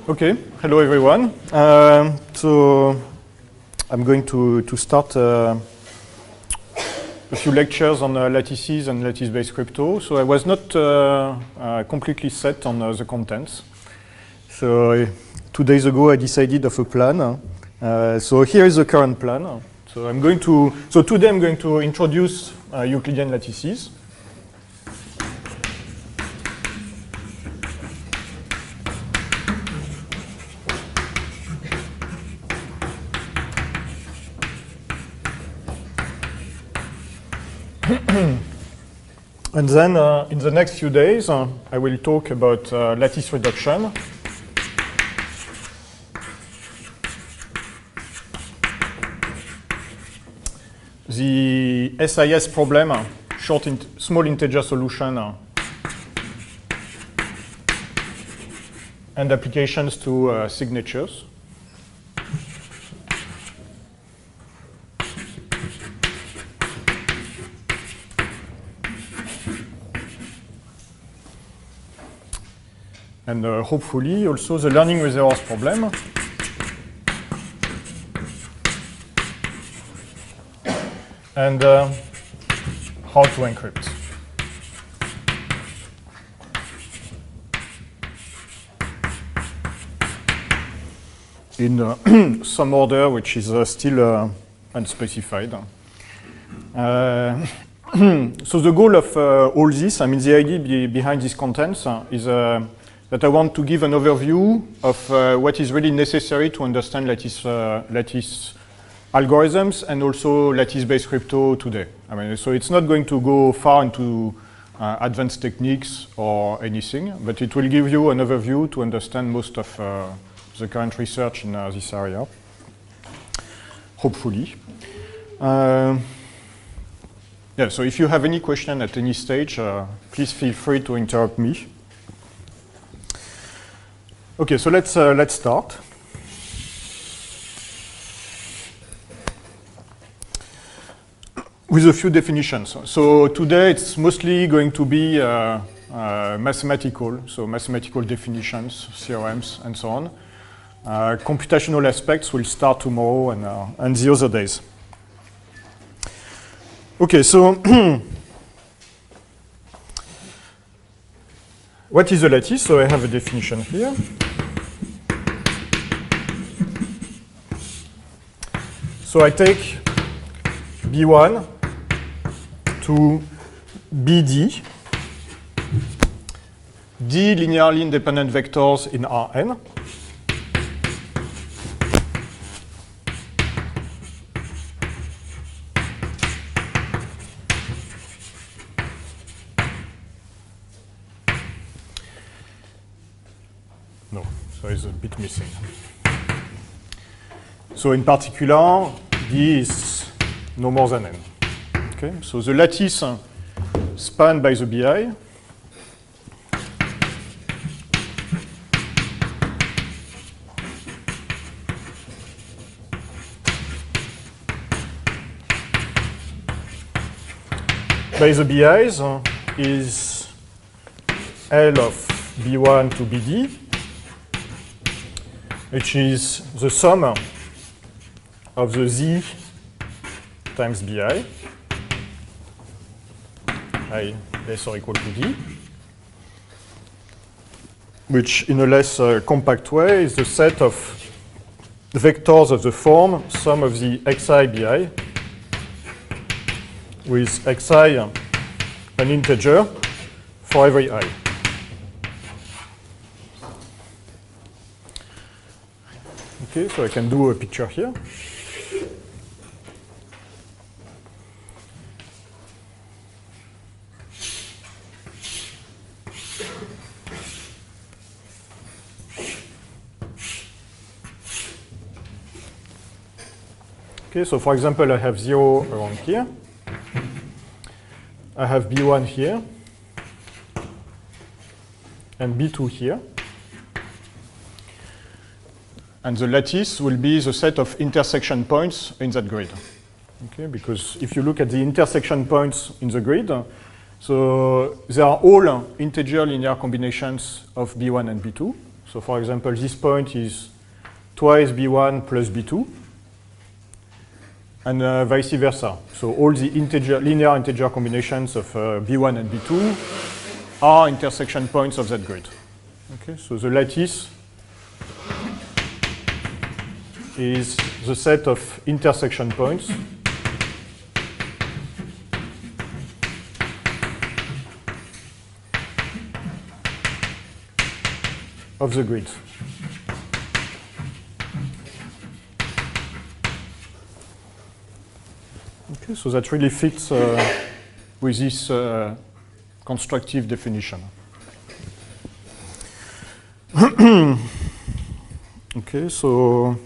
Okay, hello everyone. So I'm going to start a few lectures on lattices and lattice-based crypto. So I was not completely set on the contents. So 2 days ago I decided of a plan. So here is the current plan. So today I'm going to introduce Euclidean lattices. And then in the next few days, I will talk about lattice reduction. The SIS problem, small integer solution, and applications to signatures. And hopefully also the learning with errors problem. And how to encrypt. In some order which is still unspecified. So the goal of all this, I mean the idea behind these contents is that I want to give an overview of what is really necessary to understand lattice algorithms and also lattice-based crypto today. I mean, so it's not going to go far into advanced techniques or anything, but it will give you an overview to understand most of the current research in this area, hopefully. Yeah, so if you have any question at any stage, please feel free to interrupt me. Okay, so let's start. With a few definitions. So today it's mostly going to be mathematical, so mathematical definitions, theorems, and so on. Computational aspects will start tomorrow and the other days. Okay, so what is a lattice? So I have a definition here. So I take B1 to BD, D linearly independent vectors in Rn. No, so it's a bit missing. So in particular, D is no more than n. Okay, so the lattice spanned by the BI BIs is L of B1 to BD, which is the sum of the Z times BI, I less or equal to D, which in a less compact way is the set of the vectors of the form sum of the xi BI with xi an integer for every I. Okay, so I can do a picture here. Okay, so for example, I have 0 around here. I have B1 here and B2 here. And the lattice will be the set of intersection points in that grid. Okay, because if you look at the intersection points in the grid, so they are all integer linear combinations of B1 and B2. So for example, this point is twice B1 plus B2, and vice versa. So all the linear integer combinations of B1 and B2 are intersection points of that grid. Okay, so the lattice is the set of intersection points of the grid. Okay, so that really fits with this constructive definition. Okay, so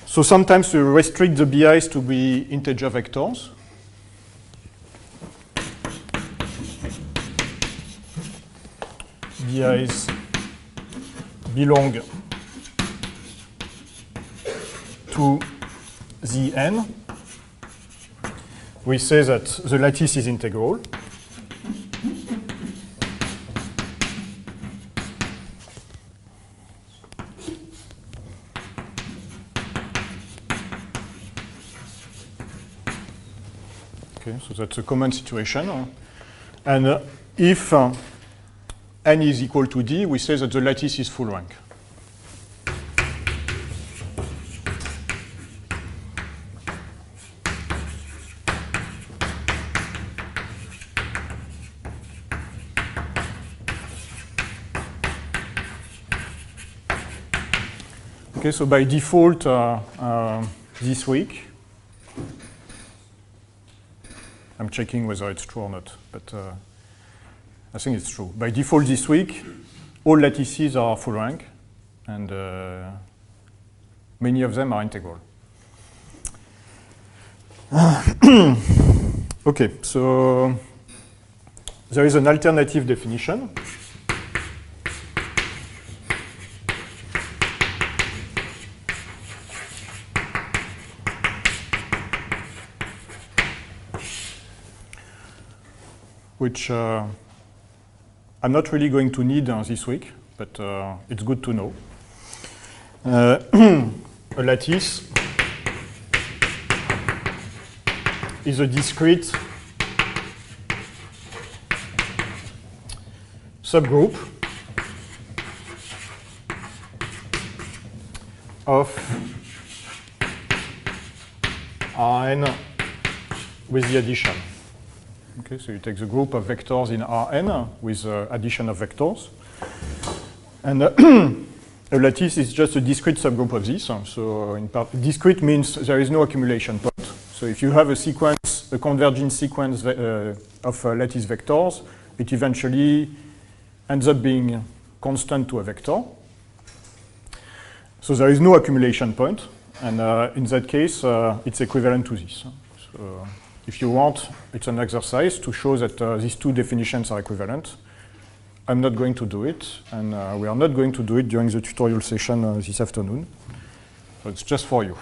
sometimes we restrict the BIs to be integer vectors. BIs belong to the n. We say that the lattice is integral. Okay, so that's a common situation. And if n is equal to d, we say that the lattice is full rank. Okay, so by default, this week, I'm checking whether it's true or not, but I think it's true. By default this week, all lattices are full rank, and many of them are integral. Okay, so there is an alternative definition. Which I'm not really going to need this week, but it's good to know. A lattice is a discrete subgroup of Rn with the addition. Okay, so you take the group of vectors in Rn with addition of vectors. And a lattice is just a discrete subgroup of this. So in part, discrete means there is no accumulation point. So if you have a sequence, a convergent sequence of lattice vectors, it eventually ends up being constant to a vector. So there is no accumulation point. And in that case, it's equivalent to this. So if you want, it's an exercise to show that these two definitions are equivalent. I'm not going to do it, and we are not going to do it during the tutorial session this afternoon. So it's just for you.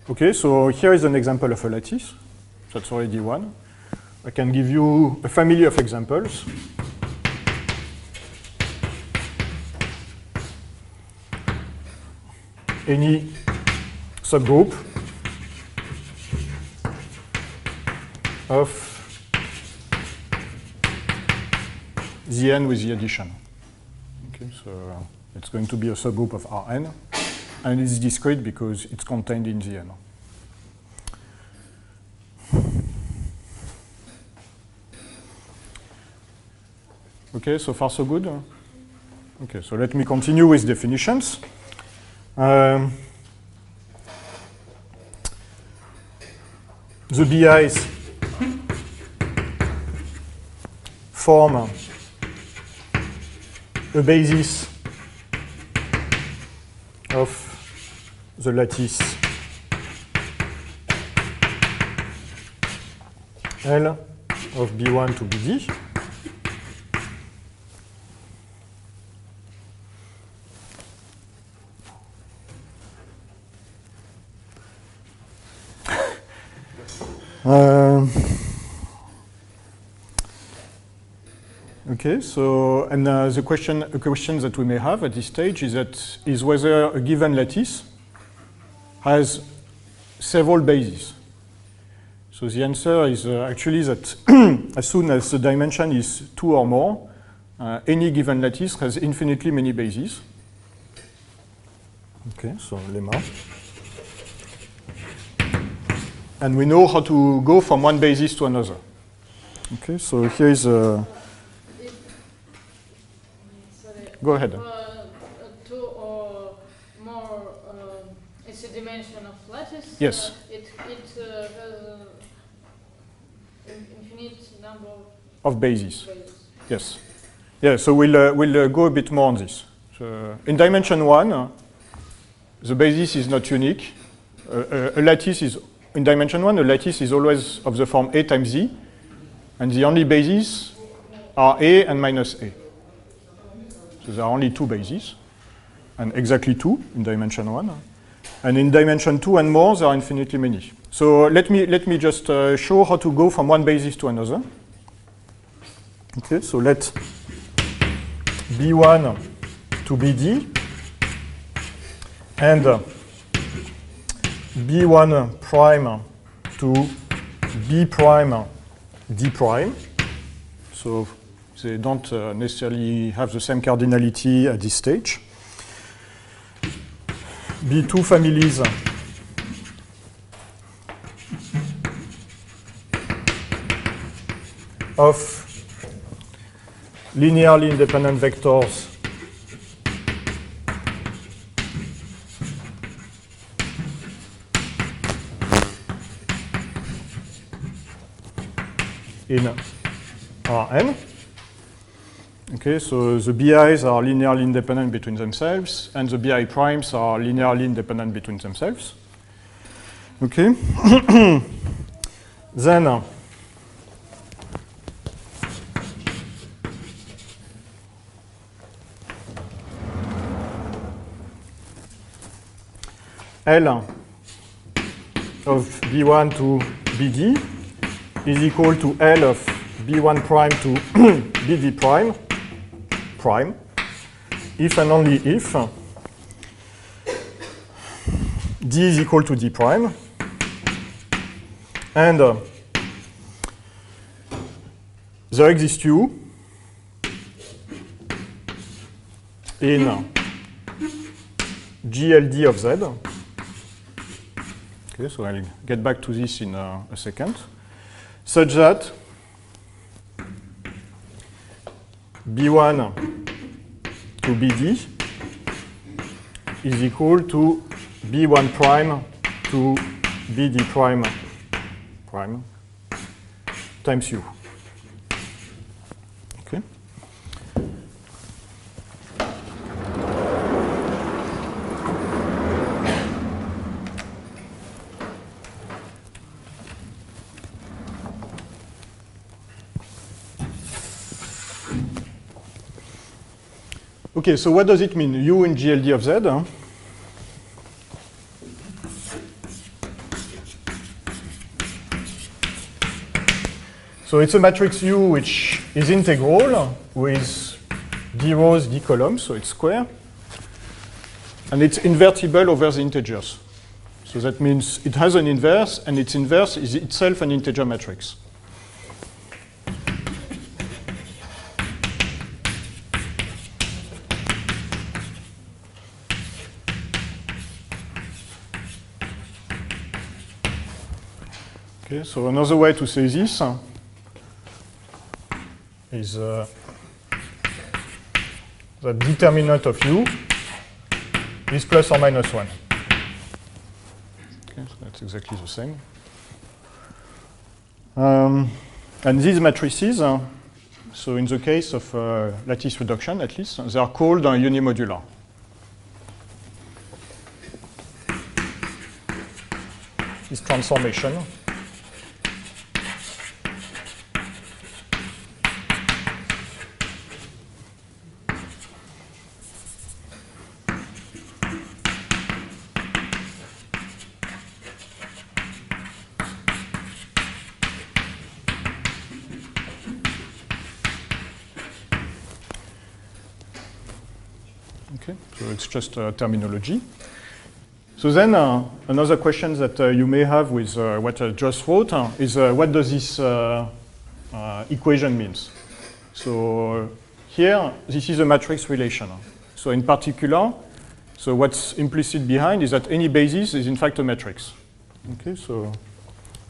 Okay, so here is an example of a lattice. That's already one. I can give you a family of examples. Any subgroup of the n with the addition. Okay, so it's going to be a subgroup of Rn, and it's discrete because it's contained in the n. Okay, so far so good? Okay, so let me continue with definitions. The BIs form a basis of the lattice L of B1 to BD. Okay, so and the question that we may have at this stage is whether a given lattice has several bases. So the answer is actually that as soon as the dimension is 2 or more, any given lattice has infinitely many bases. Okay, so lemma. And we know how to go from one basis to another. Okay, so here is a... Go ahead. 2 or more, it's a dimension of lattice. Yes. It has an infinite number of bases. Yes. Yeah, so we'll go a bit more on this. So in dimension 1, the basis is not unique. A lattice is, in dimension 1, a lattice is always of the form A times Z, and the only bases are A and minus A. So there are only 2 bases, and exactly 2 in dimension 1. And in dimension 2 and more, there are infinitely many. So let me just show how to go from one basis to another. Okay, so let B1 to BD and B1 prime to B prime D prime. So they don't necessarily have the same cardinality at this stage. B2 families of linearly independent vectors in Rn. Okay, so the BIs are linearly independent between themselves, and the BI primes are linearly independent between themselves. Okay. Then L of B1 to BD is equal to L of B1 prime to BD prime, if and only if D is equal to D prime, and there exists U in GLD of Z. Okay, so I'll get back to this in a second, such that B1 to BD is equal to B1 prime to BD prime times U. Okay. Okay, so what does it mean? U in GLD of Z. So it's a matrix U which is integral with D rows, D columns, so it's square. And it's invertible over the integers. So that means it has an inverse, and its inverse is itself an integer matrix. Okay, so another way to say this is the determinant of U is plus or minus 1. Okay, so that's exactly the same. And these matrices, so in the case of lattice reduction at least, they are called unimodular. This transformation So it's just terminology. So then another question that you may have with what I just wrote is what does this equation means? So here, this is a matrix relation. So in particular, so what's implicit behind is that any basis is in fact a matrix. Okay, so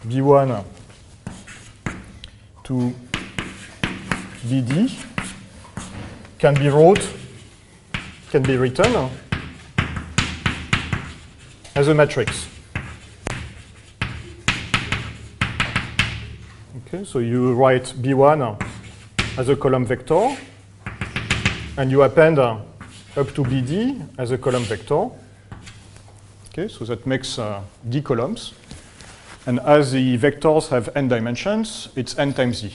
B1 to BD can be written as a matrix. Okay, so you write B1 as a column vector, and you append up to BD as a column vector. Okay, so that makes D columns. And as the vectors have n dimensions, it's n times D.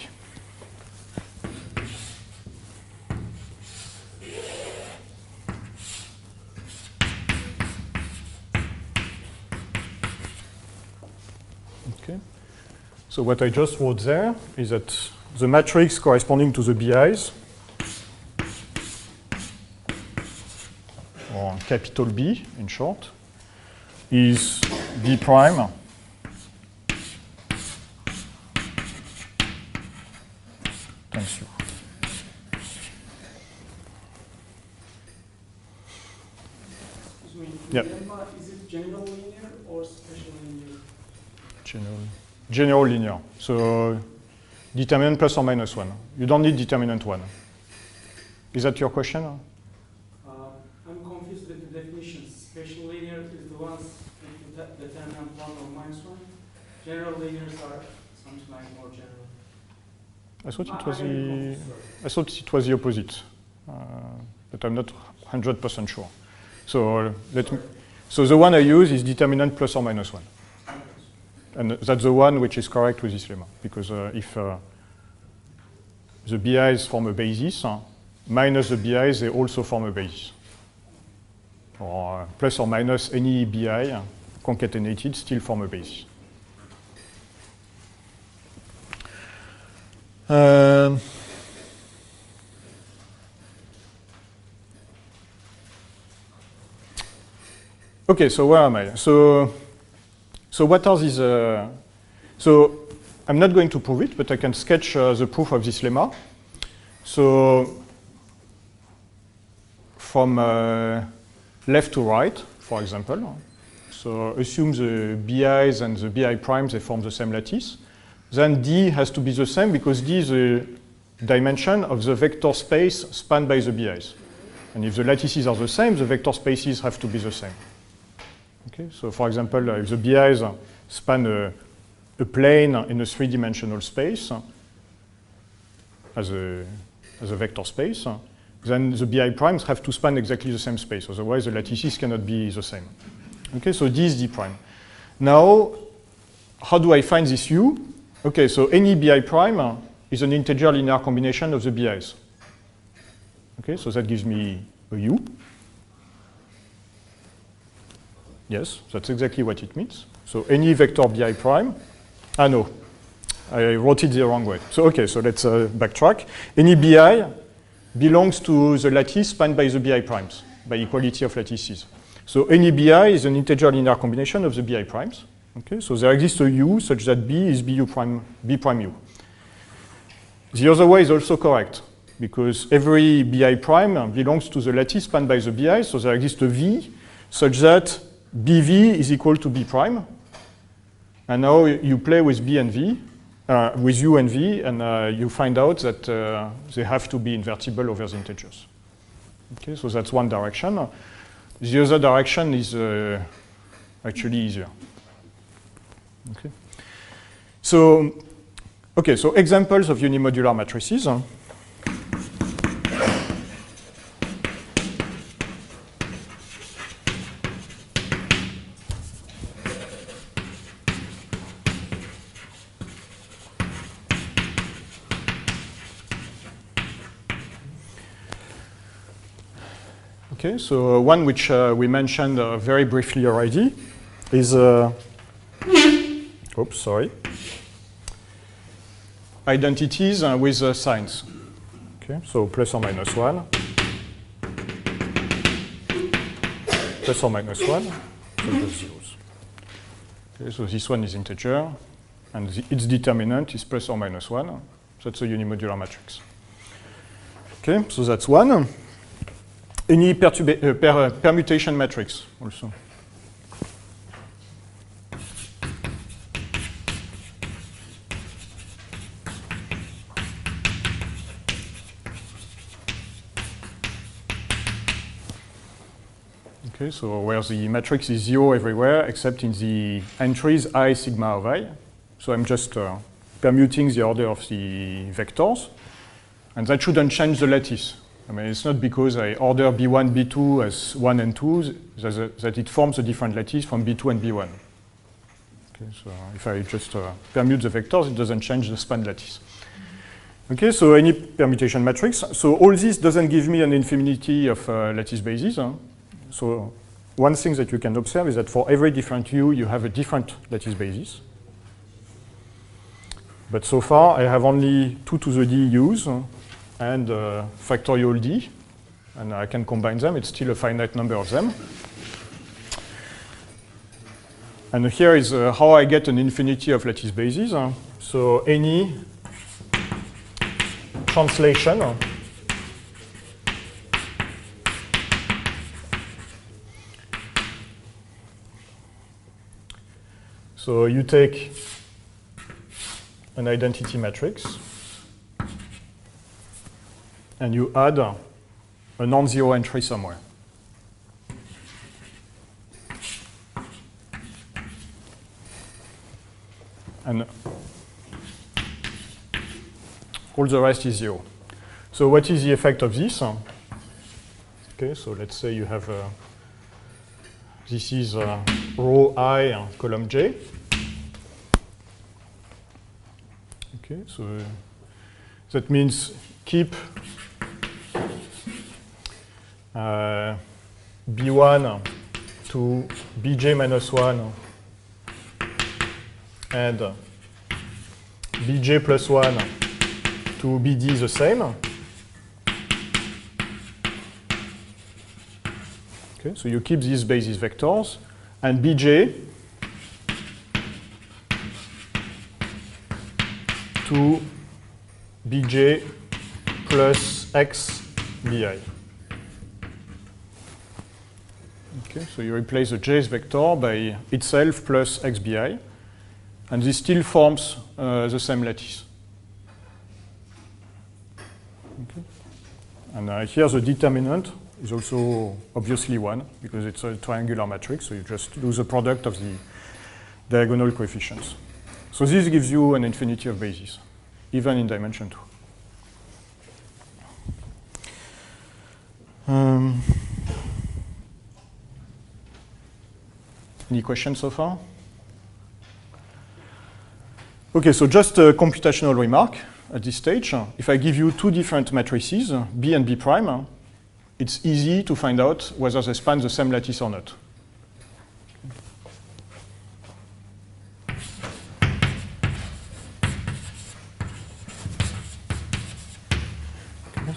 Okay. So what I just wrote there is that the matrix corresponding to the BIs, or capital B in short, is B prime times U. So lemma, is it general linear or special linear? General linear. So determinant plus or minus 1. You don't need determinant 1. Is that your question? I'm confused with the definitions. Special linear is the ones with the determinant 1 or minus 1. General linears are something like more general. I thought it was the opposite, but I'm not 100% sure. So so the one I use is determinant plus or minus 1. And that's the one which is correct with this lemma, because if the BIs form a basis, minus the BIs, they also form a basis. Or plus or minus any BI concatenated still form a basis. Okay, so where am I? So what are these? So I'm not going to prove it, but I can sketch the proof of this lemma. So from left to right, for example. So assume the BIs and the BI primes, they form the same lattice. Then D has to be the same because D is the dimension of the vector space spanned by the BIs. And if the lattices are the same, the vector spaces have to be the same. Okay, so for example, if the BIs span a plane in a three-dimensional space as a vector space, then the BI primes have to span exactly the same space. Otherwise, the lattices cannot be the same. Okay, so D is D prime. Now, how do I find this U? Okay, so any BI prime is an integer linear combination of the BIs. Okay, so that gives me a U. Yes, that's exactly what it means. So any vector BI prime, no, I wrote it the wrong way. So okay, so let's backtrack. Any BI belongs to the lattice spanned by the BI primes, by equality of lattices. So any BI is an integer linear combination of the BI primes. Okay, so there exists a U such that B is B prime U. The other way is also correct, because every BI prime belongs to the lattice spanned by the BI, so there exists a V such that BV is equal to B prime. And now you play with B and V, with U and V, and you find out that they have to be invertible over the integers. Okay, so that's one direction. The other direction is actually easier. Okay. So examples of unimodular matrices. Okay, so one which we mentioned very briefly already is, oops, sorry, identities with signs. Okay, so plus or minus 1. plus or minus 1, so just zeros. Okay, so this one is integer, and its determinant is plus or minus 1. So that's a unimodular matrix. Okay, so that's one. Any permutation matrix also. Okay, so where the matrix is 0 everywhere except in the entries I, sigma of I. So I'm just permuting the order of the vectors. And that shouldn't change the lattice. I mean, it's not because I order B1, B2 as 1 and 2 that it forms a different lattice from B2 and B1. Okay, so if I just permute the vectors, it doesn't change the span lattice. Okay, so any permutation matrix. So all this doesn't give me an infinity of lattice bases. So one thing that you can observe is that for every different U, you have a different lattice basis. But so far, I have only 2 to the D U's and factorial D, and I can combine them. It's still a finite number of them. And here is how I get an infinity of lattice bases. So any translation so you take an identity matrix and you add a non-zero entry somewhere. And all the rest is 0. So what is the effect of this? Okay, so let's say you have this is row I, column J. Okay, so that means keep B1 to Bj minus 1 and Bj plus 1 to Bd the same. Okay, so you keep these basis vectors, and Bj to Bj plus x bi. Okay, so you replace the j's vector by itself plus x bi, and this still forms the same lattice. Okay. And here the determinant is also obviously 1, because it's a triangular matrix, so you just do the product of the diagonal coefficients. So this gives you an infinity of bases, even in dimension 2. Any questions so far? Okay, so just a computational remark at this stage. If I give you 2 different matrices, B and B prime, it's easy to find out whether they span the same lattice or not.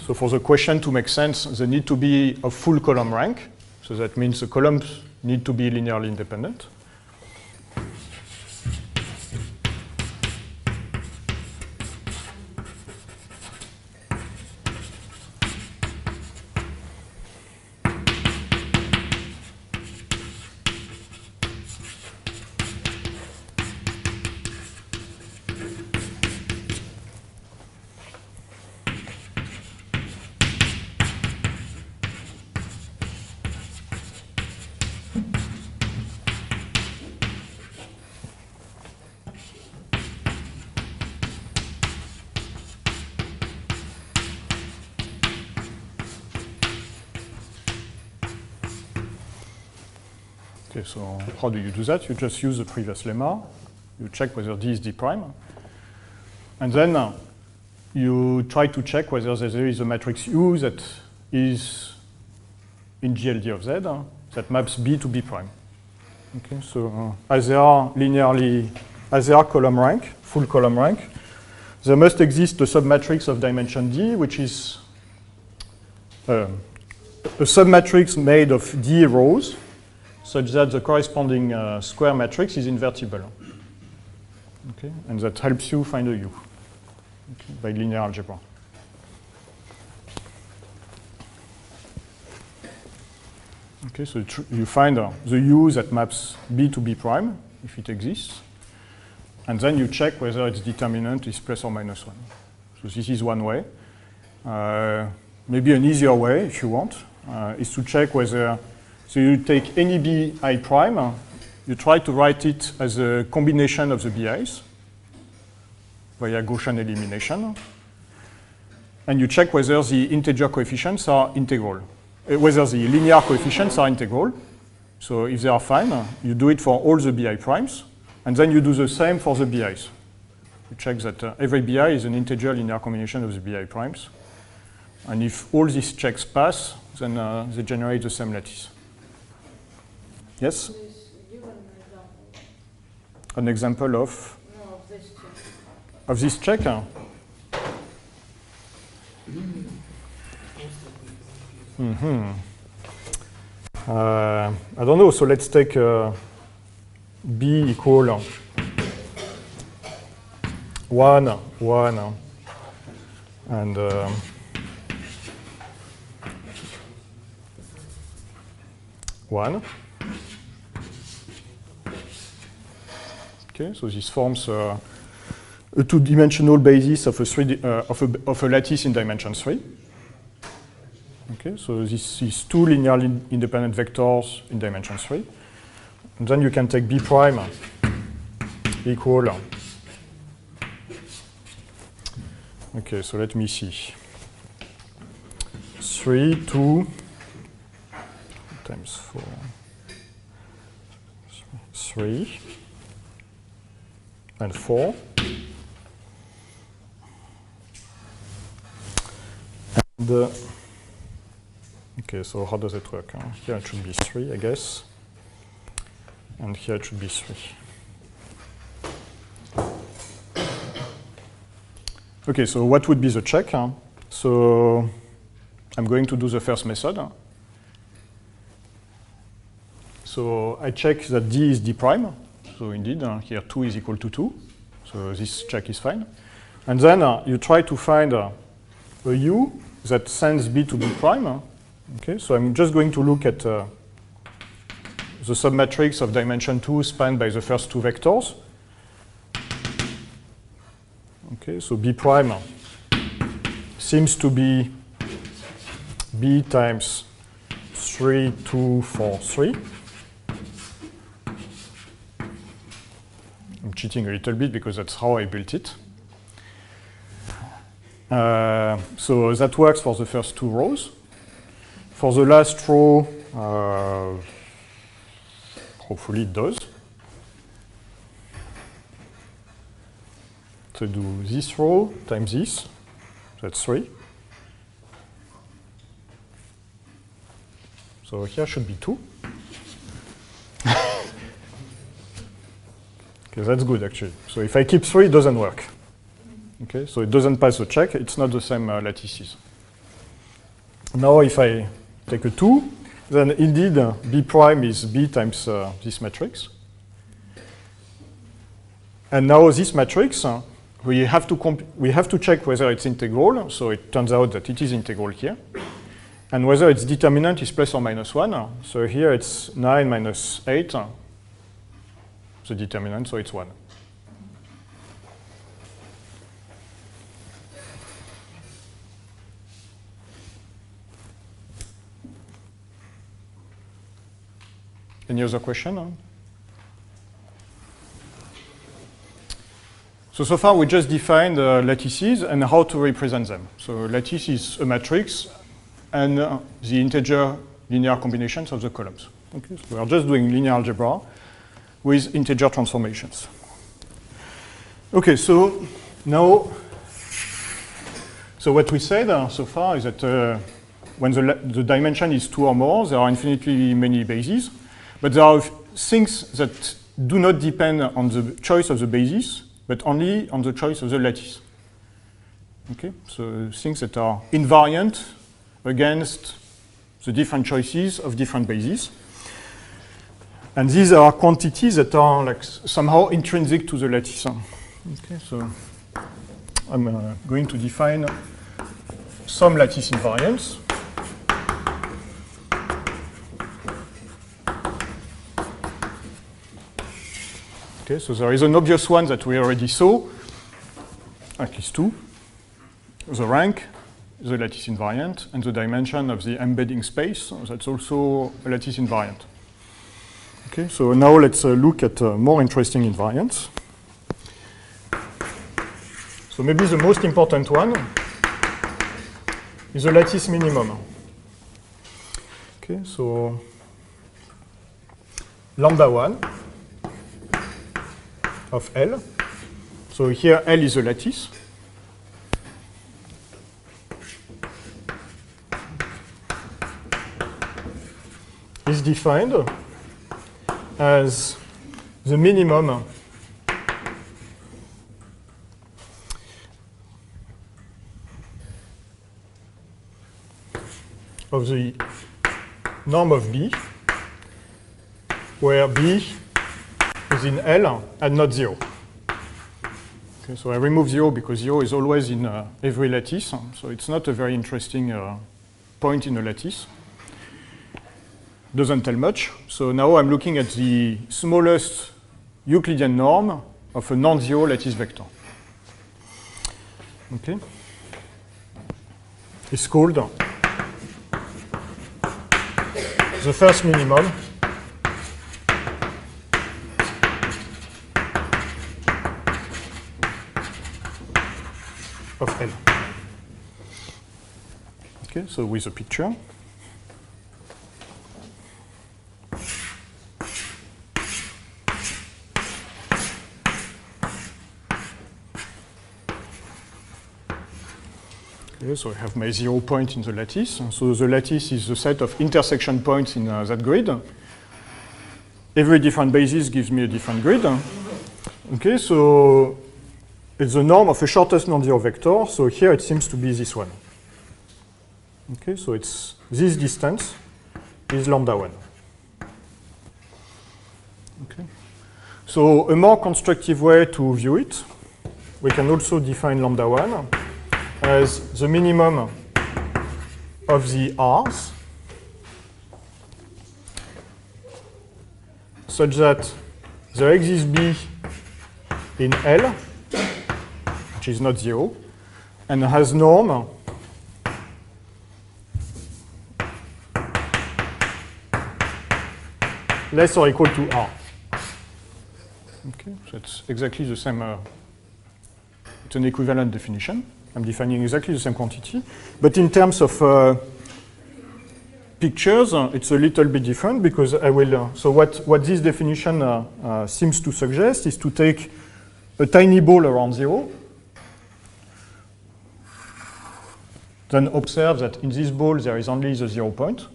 So for the question to make sense, they need to be of full column rank. So that means the columns need to be linearly independent. Okay, so how do you do that? You just use the previous lemma. You check whether D is D prime. And then you try to check whether there is a matrix U that is in GLD of Z that maps B to B prime. Okay, so as they are column rank, full column rank, there must exist a submatrix of dimension D, which is a submatrix made of D rows such that the corresponding square matrix is invertible. Okay, and that helps you find a U, okay, by linear algebra. Okay, so you find the U that maps B to B prime, if it exists, and then you check whether its determinant is plus or minus 1. So this is one way. Maybe an easier way, if you want, is to check whether, so you take any BI prime, you try to write it as a combination of the BIs via Gaussian elimination, and you check whether the integer coefficients are integral. Whether the linear coefficients are integral. So if they are fine, you do it for all the BI primes, and then you do the same for the BIs. You check that every BI is an integer linear combination of the BI primes. And if all these checks pass, then they generate the same lattice. Yes? Please give an example. An example of? No, of this check. Of this check? Mm-hmm. I don't know, so let's take B equal 1, 1, and 1. Okay, so this forms a two-dimensional basis of a lattice in dimension 3. Okay, so this is two linearly independent vectors in dimension 3. And then you can take B prime equal. Okay, so let me see. 3, 2 times 4, 3, and 4. And okay, so how does it work? Here it should be 3, I guess. And here it should be 3. Okay, so what would be the check? So I'm going to do the first method. So I check that D is D prime. So indeed, here 2 is equal to 2. So this check is fine. And then you try to find a U that sends B to B prime. Okay, so I'm just going to look at the submatrix of dimension 2 spanned by the first two vectors. Okay, so B prime seems to be B times 3, 2, 4, 3. I'm cheating a little bit because that's how I built it. So that works for the first two rows. For the last row, hopefully it does. So do this row times this, that's 3. So here should be 2. Okay, that's good actually. So if I keep 3, it doesn't work. Okay, so it doesn't pass the check, it's not the same lattices. Now if I take a 2, then indeed B prime is B times this matrix. And now this matrix, we have to check whether it's integral, so it turns out that it is integral here. And whether its determinant is plus or minus 1. So here it's 9 minus 8, the determinant, so it's 1. Any other question? So far we just defined lattices and how to represent them. So lattice is a matrix and the integer linear combinations of the columns. Okay, so we are just doing linear algebra with integer transformations. Okay, so now, so what we said so far is that when the dimension is 2 or more, there are infinitely many bases, but there are things that do not depend on the choice of the basis, but only on the choice of the lattice. Okay, so things that are invariant against the different choices of different bases. And these are quantities that are like somehow intrinsic to the lattice. Okay, so I'm going to define some lattice invariants. Okay, so there is an obvious one that we already saw, at least two. The rank, the lattice invariant, and the dimension of the embedding space. That's also a lattice invariant. Okay, so now let's look at more interesting invariants. So maybe the most important one is the lattice minimum. Okay, so lambda 1 of L. So here L is a lattice. Is defined as the minimum of the norm of B, where B is in L and not 0. Okay, so I remove 0 because 0 is always in every lattice, so it's not a very interesting point in a lattice. Doesn't tell much. So now I'm looking at the smallest Euclidean norm of a non-zero lattice vector. Okay. It's called the first minimum of L. Okay, so with a picture. Okay, so I have my 0 point in the lattice. So the lattice is the set of intersection points in that grid. Every different basis gives me a different grid. Okay, so it's the norm of the shortest non-zero vector. So here it seems to be this one. Okay, so it's this distance is lambda 1. Okay. So a more constructive way to view it, we can also define lambda 1 as the minimum of the R's such that there exists B in L, which is not 0, and has norm less or equal to R. Okay, so it's exactly the same, it's an equivalent definition. I'm defining exactly the same quantity. But in terms of pictures, it's a little bit different because I will, so what this definition seems to suggest is to take a tiny ball around 0, then observe that in this ball there is only the 0 point,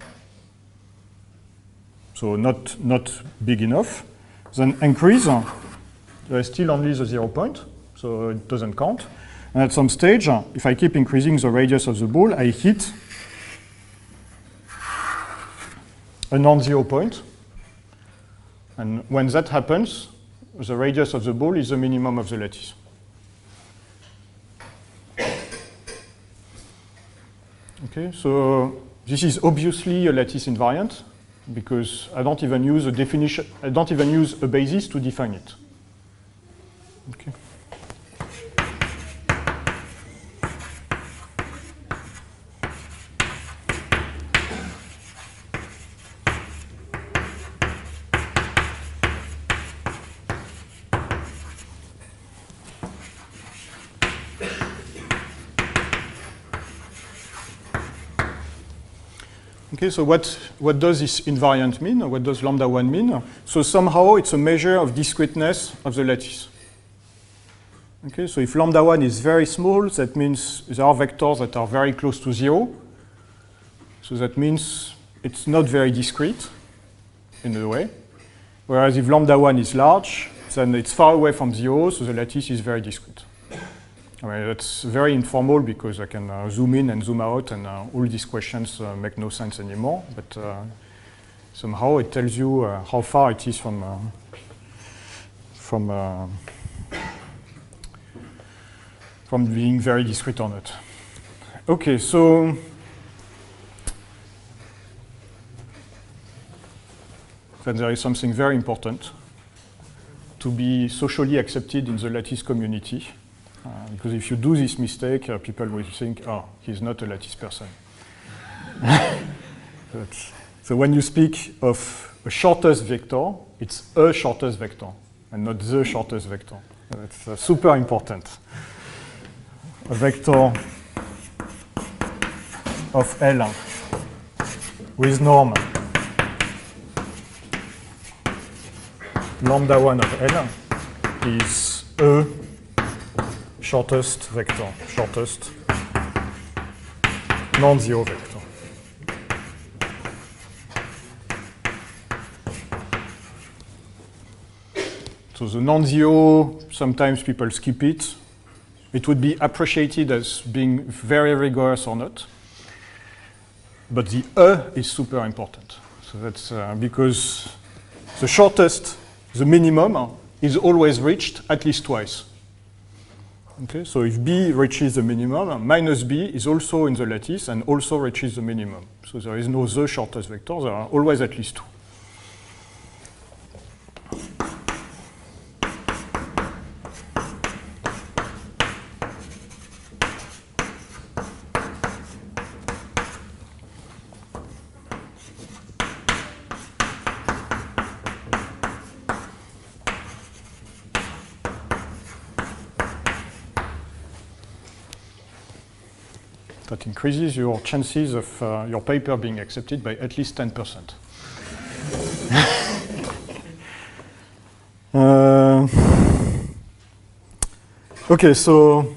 so not big enough, then increase, there is still only the 0 point, so it doesn't count. And at some stage, if I keep increasing the radius of the ball, I hit a non-zero point. And when that happens, the radius of the ball is the minimum of the lattice. Okay, so this is obviously a lattice invariant because I don't even use a definition, I don't even use a basis to define it. Okay. Okay, so what does this invariant mean? What does lambda 1 mean? So somehow it's a measure of discreteness of the lattice. Okay, so if lambda 1 is very small, that means there are vectors that are very close to 0. So that means it's not very discrete in a way. Whereas if lambda 1 is large, then it's far away from 0, so the lattice is very discrete. I mean, that's very informal because I can zoom in and zoom out, and all these questions make no sense anymore. But somehow it tells you how far it is from being very discrete or not. Okay, so then there is something very important to be socially accepted in the lattice community. Because if you do this mistake, people will think, oh, he's not a lattice person. So when you speak of a shortest vector, it's a shortest vector, and not the shortest vector. That's super important. A vector of L with norm lambda 1 of L is a shortest vector, shortest non-zero vector. So the non-zero, sometimes people skip it. It would be appreciated as being very rigorous or not. But the is super important. So that's because the shortest, the minimum, is always reached at least twice. Okay, so if B reaches the minimum, minus B is also in the lattice and also reaches the minimum. So there is no the shortest vector, there are always at least two. That increases your chances of your paper being accepted by at least 10%. Okay, so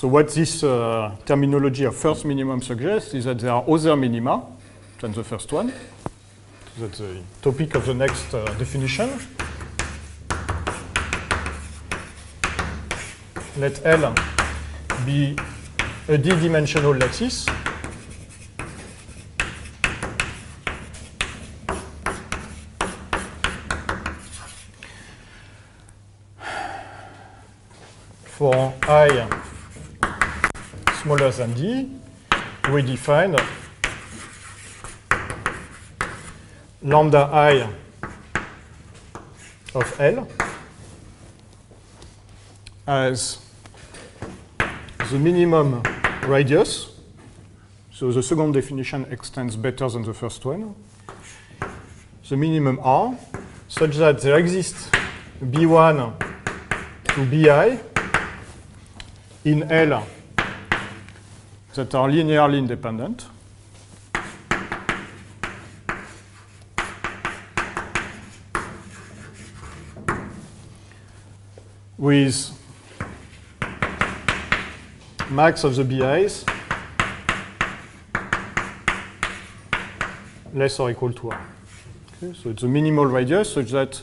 what this terminology of first minimum suggests is that there are other minima than the first one. So that's the topic of the next definition. Let L be a d-dimensional lattice for I smaller than d. We define lambda I of L as the minimum radius. So the second definition extends better than the first one. The minimum R, such that there exists B1 to Bi in L that are linearly independent. With max of the BIs less or equal to R. Okay, so it's a minimal radius such that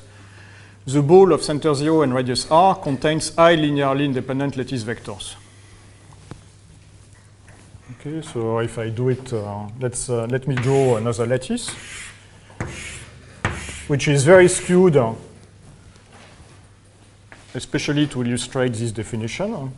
the ball of center 0 and radius R contains I linearly independent lattice vectors. Okay, so if I do it, let me draw another lattice, which is very skewed, especially to illustrate this definition.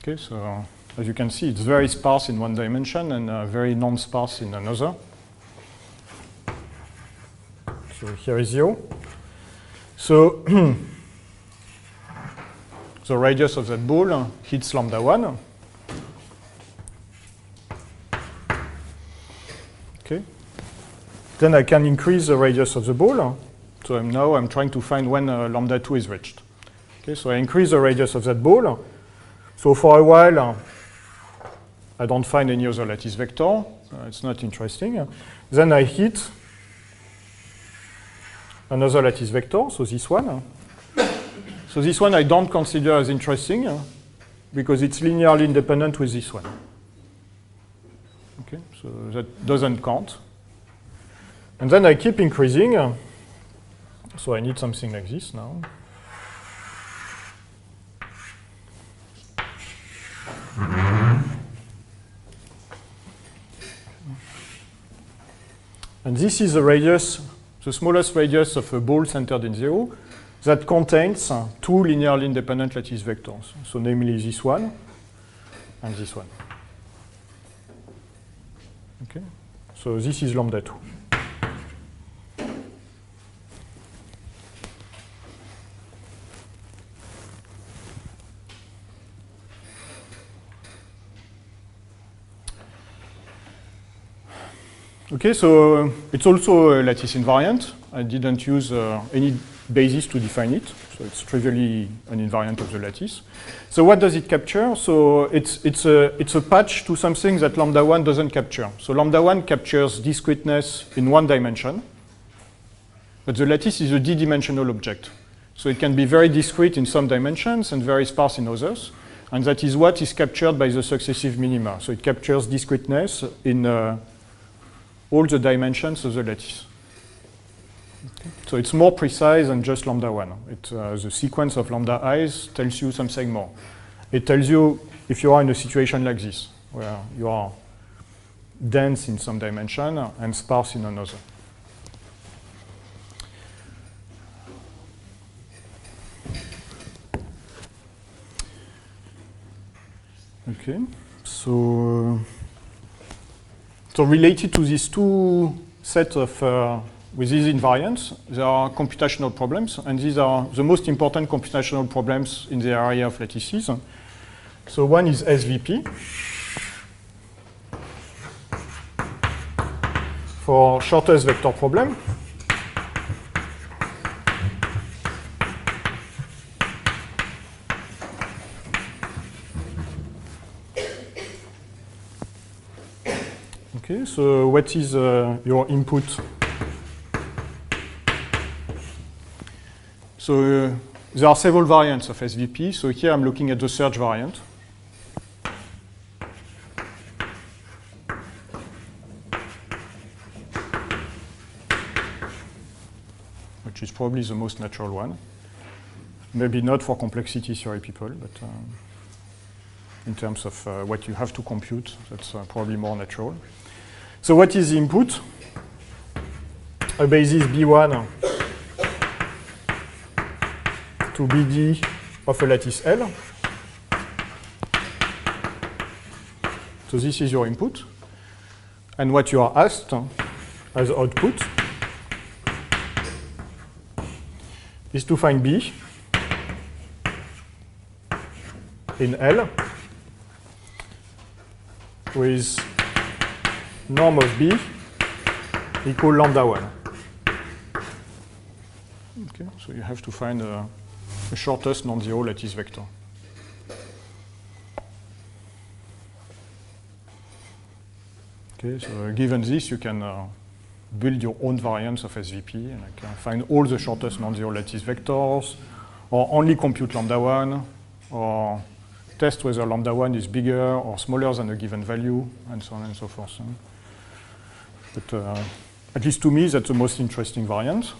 Okay, so as you can see, it's very sparse in one dimension and very non-sparse in another. So here is 0. So the radius of that ball hits lambda 1. Okay. Then I can increase the radius of the ball. So now I'm trying to find when lambda 2 is reached. Okay, so I increase the radius of that ball. So for a while, I don't find any other lattice vector. It's not interesting. Then I hit another lattice vector, so this one. So this one I don't consider as interesting because it's linearly independent with this one. Okay, so that doesn't count. And then I keep increasing. So I need something like this now. And this is the radius, the smallest radius of a ball centered in 0 that contains two linearly independent lattice vectors. So namely this one and this one. Okay. So this is lambda 2. Okay, so it's also a lattice invariant. I didn't use any basis to define it, so it's trivially an invariant of the lattice. So what does it capture? So it's a patch to something that lambda 1 doesn't capture. So lambda 1 captures discreteness in one dimension, but the lattice is a d-dimensional object. So it can be very discrete in some dimensions and very sparse in others, and that is what is captured by the successive minima. So it captures discreteness in all the dimensions of the lattice. Okay. So it's more precise than just lambda 1. The sequence of lambda i's tells you something more. It tells you if you are in a situation like this, where you are dense in some dimension and sparse in another. Okay, so related to these two sets of, with these invariants, there are computational problems, and these are the most important computational problems in the area of lattices. So one is SVP. For shortest vector problem. Okay, so what is your input? So there are several variants of SVP. So here I'm looking at the search variant. Which is probably the most natural one. Maybe not for complexity theory people, but in terms of what you have to compute, that's probably more natural. So what is the input? A basis B1 to BD of a lattice L. So this is your input. And what you are asked as output is to find B in L with norm of B equal lambda 1. Okay, so you have to find the shortest non-zero lattice vector. Okay, so given this, you can build your own variants of SVP, and I can find all the shortest non-zero lattice vectors, or only compute lambda 1, or test whether lambda 1 is bigger or smaller than a given value, and so on and so forth. But at least to me, that's the most interesting variant.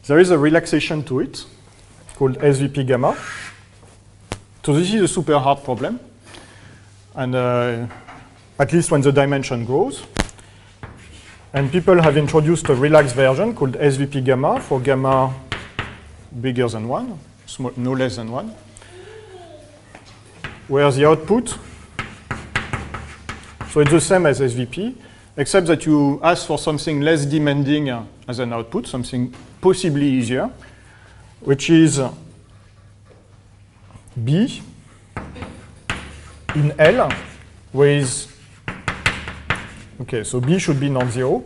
There is a relaxation to it called SVP gamma. So this is a super hard problem. And at least when the dimension grows. And people have introduced a relaxed version called SVP gamma for gamma bigger than 1, no less than 1. Where the output, so it's the same as SVP, except that you ask for something less demanding as an output, something possibly easier, which is B in L with, okay, so B should be non-zero,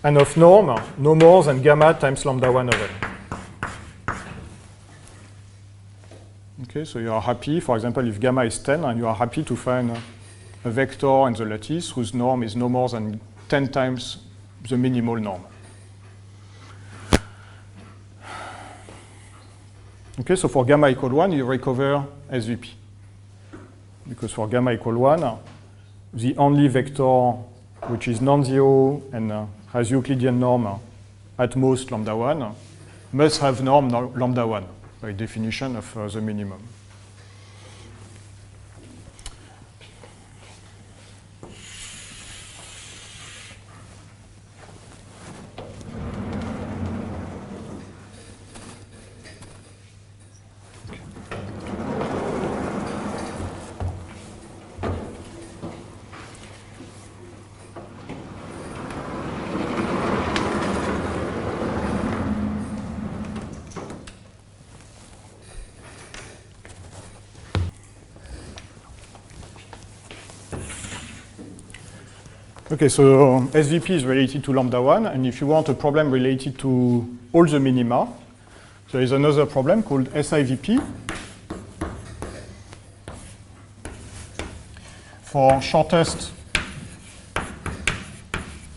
and of norm, no more than gamma times lambda 1 of L. Okay, so you are happy, for example, if gamma is 10, and you are happy to find a vector in the lattice whose norm is no more than 10 times the minimal norm. Okay, so for gamma equal 1, you recover SVP. Because for gamma equal 1, the only vector which is non-zero and has Euclidean norm at most lambda 1 must have norm lambda 1 by definition of the minimum. Okay, so SVP is related to lambda 1, and if you want a problem related to all the minima, there is another problem called SIVP for shortest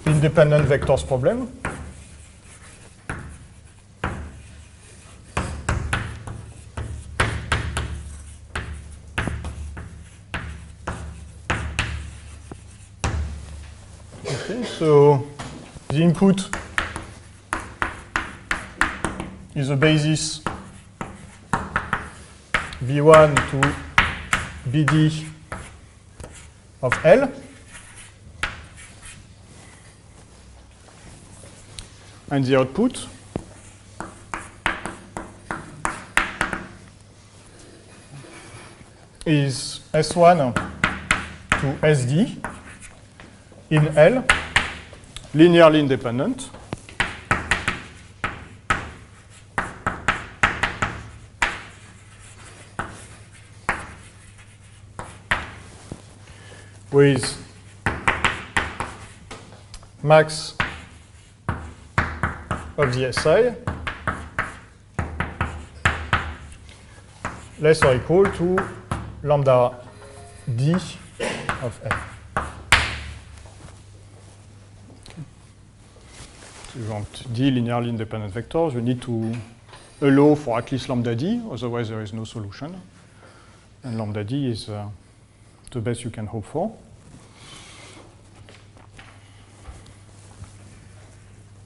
independent vectors problem. So the input is a basis V1 to BD of L. And the output is S1 to SD in L, linearly independent. With max of the SI less or equal to lambda D of L. So you want D linearly independent vectors, you need to allow for at least lambda D, otherwise there is no solution. And lambda D is the best you can hope for.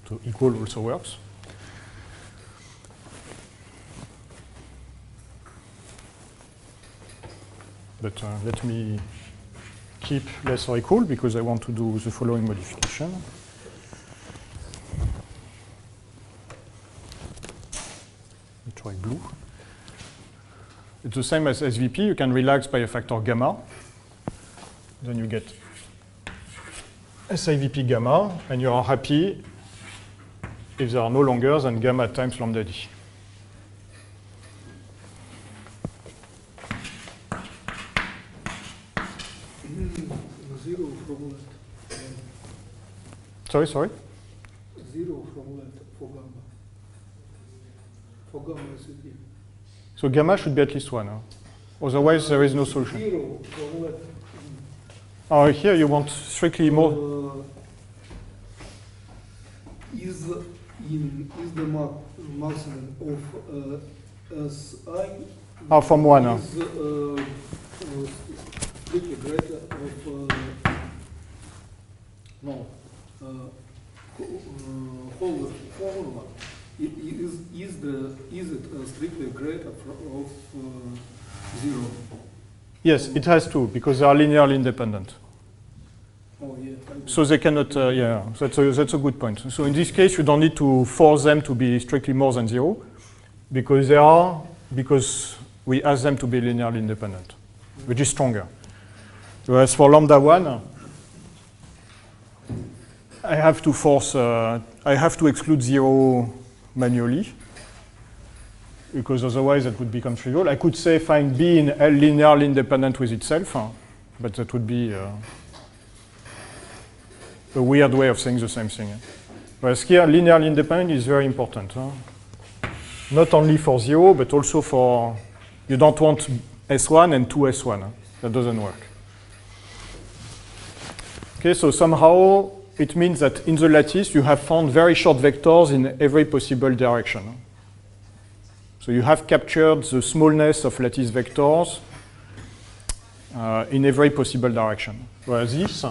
So equal also works. But let me keep less or equal because I want to do the following modification. I try blue. It's the same as SVP. You can relax by a factor gamma. Then you get SIVP gamma, and you are happy if there are no longer than gamma times lambda D. Zero from left. Sorry? Zero from left for gamma. For gamma SVP. So gamma should be at least 1. Huh? Otherwise, there is no solution. Zero from left. Oh, here you want strictly more. Is the maximum of SI From 1. Huh? is strictly greater of whole formula. Is it strictly greater of 0? Yes, it has to, because they are linearly independent. Oh, yeah. So they cannot, yeah, that's a good point. So in this case, you don't need to force them to be strictly more than 0, because we ask them to be linearly independent, which is stronger. Whereas for lambda 1, I have to exclude 0 manually, because otherwise that would become trivial. I could say find B in L linearly independent with itself, but that would be a weird way of saying the same thing. Whereas here, linearly independent is very important. Not only for 0, but also for, you don't want S1 and 2S1. That doesn't work. Okay, so somehow it means that in the lattice you have found very short vectors in every possible direction. So you have captured the smallness of lattice vectors in every possible direction. Whereas this,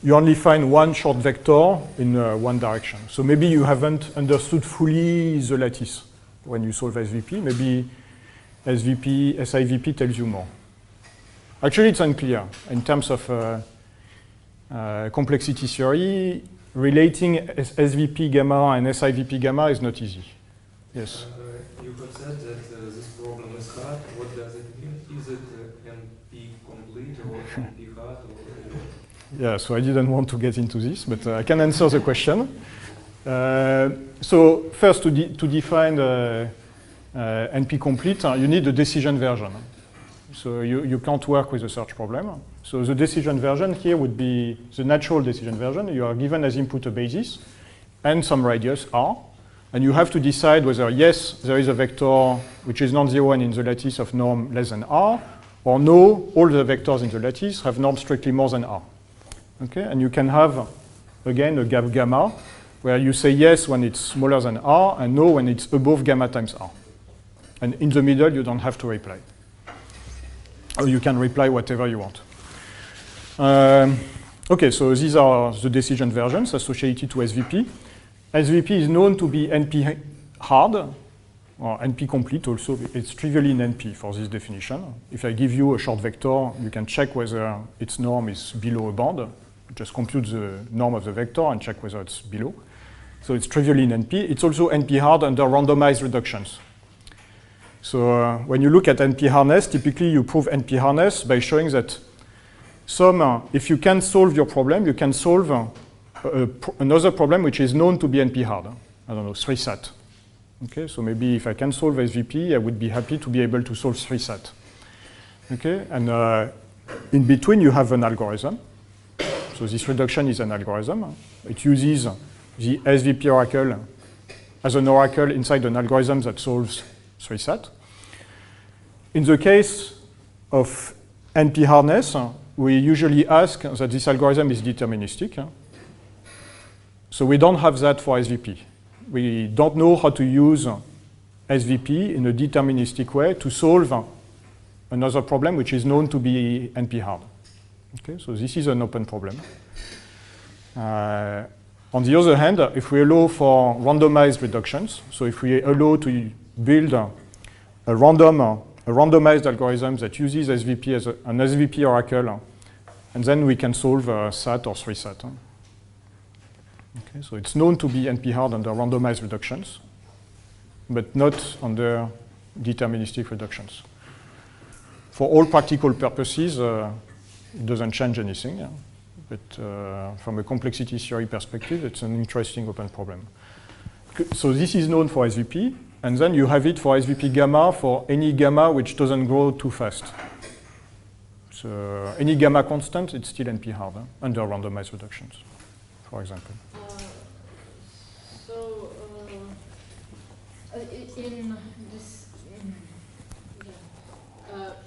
you only find one short vector in one direction. So maybe you haven't understood fully the lattice when you solve SVP. Maybe SIVP tells you more. Actually, it's unclear in terms of complexity theory. Relating SVP gamma and SIVP gamma is not easy. Yes? You have said that this problem is hard. What does it mean? Is it NP complete or NP hard? Yeah, so I didn't want to get into this, but I can answer the question. So first, to define NP complete, you need a decision version. So you can't work with a search problem. So the decision version here would be the natural decision version. You are given as input a basis and some radius r. And you have to decide whether, yes, there is a vector which is non-zero and in the lattice of norm less than r, or no, all the vectors in the lattice have norm strictly more than r. Okay? And you can have, again, a gap gamma, where you say yes when it's smaller than r, and no when it's above gamma times r. And in the middle, you don't have to reply. Or you can reply whatever you want. Okay, so these are the decision versions associated to SVP. SVP is known to be NP hard, or NP complete also. It's trivially in NP for this definition. If I give you a short vector, you can check whether its norm is below a bound. Just compute the norm of the vector and check whether it's below. So it's trivially in NP. It's also NP hard under randomized reductions. So when you look at NP hardness, typically you prove NP hardness by showing that if you can solve your problem, you can solve another problem which is known to be NP hard. I don't know, 3-SAT. Okay, so maybe if I can solve SVP, I would be happy to be able to solve 3-SAT. Okay, and in between you have an algorithm. So this reduction is an algorithm. It uses the SVP oracle as an oracle inside an algorithm that solves 3-SAT. In the case of NP hardness, we usually ask that this algorithm is deterministic. So we don't have that for SVP. We don't know how to use SVP in a deterministic way to solve another problem which is known to be NP hard. Okay, so this is an open problem. On the other hand, if we allow for randomized reductions, so if we allow to build a randomized algorithm that uses SVP as an SVP oracle, and then we can solve SAT or 3-SAT. Okay, so it's known to be NP hard under randomized reductions, but not under deterministic reductions. For all practical purposes, it doesn't change anything, but from a complexity theory perspective, it's an interesting open problem. So this is known for SVP, and then you have it for SVP gamma for any gamma which doesn't grow too fast. So any gamma constant, it's still NP hard under randomized reductions, for example.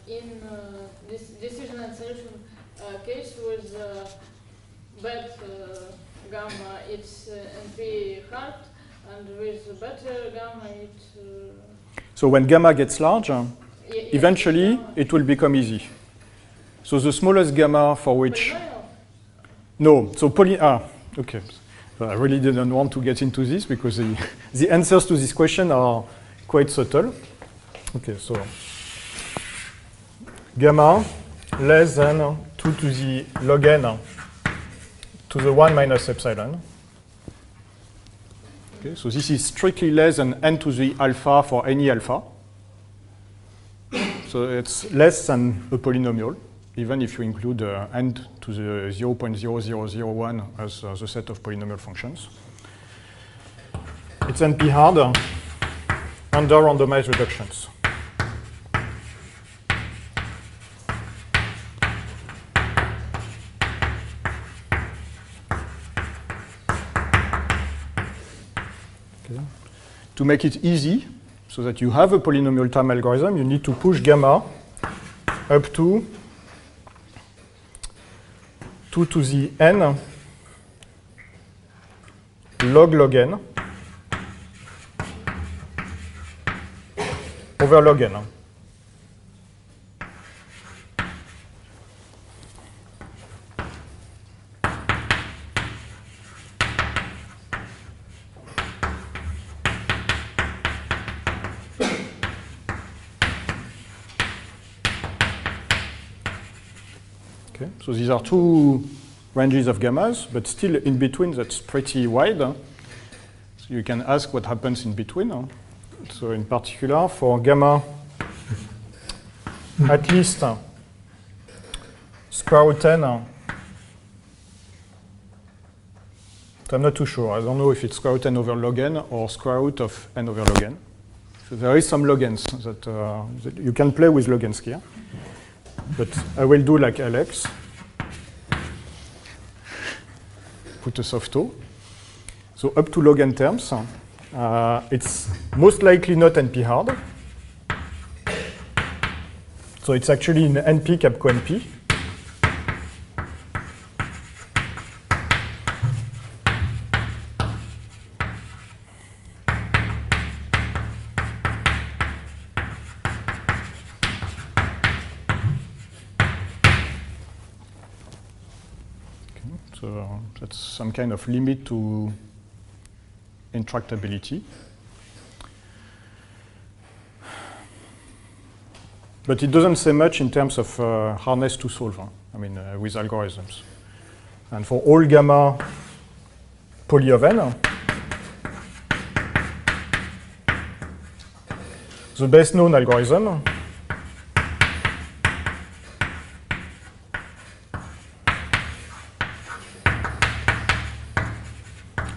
In this decision and solution case with bad gamma, it's NP hard, and with better gamma, it's... So when gamma gets large, eventually it will become easy. So the smallest gamma for which... No, so okay. So I really didn't want to get into this because the answers to this question are quite subtle. Okay, so gamma less than 2 to the log n to the 1 minus epsilon. Okay, so this is strictly less than n to the alpha for any alpha. So it's less than a polynomial, even if you include n to the 0.0001 as the set of polynomial functions. It's NP hard under randomized reductions. Okay. To make it easy, so that you have a polynomial time algorithm, you need to push gamma up to 2 to the n log n over log n. Okay, so these are two ranges of gammas, but still in between that's pretty wide. So you can ask what happens in between. So in particular for gamma at least square root n, I'm not too sure. I don't know if it's square root n over log n or square root of n over log n. So there is some log n's that you can play with log n's here. But I will do like Alex. Put a soft O. So up to log n terms, it's most likely not NP hard. So it's actually in NP capco NP. So that's some kind of limit to intractability. But it doesn't say much in terms of hardness to solve, with algorithms. And for all gamma poly of n, the best known algorithm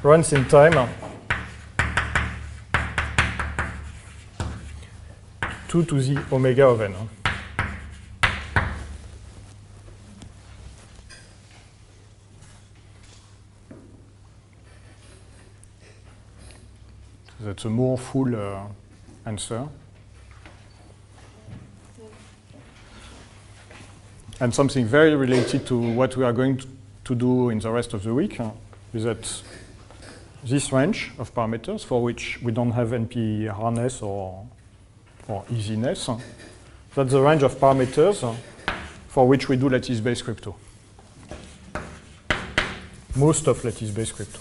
runs in time 2 to the omega of n. So that's a more full answer. And something very related to what we are going to do in the rest of the week is that this range of parameters for which we don't have NP hardness or easiness, that's the range of parameters for which we do lattice-based crypto. Most of lattice-based crypto.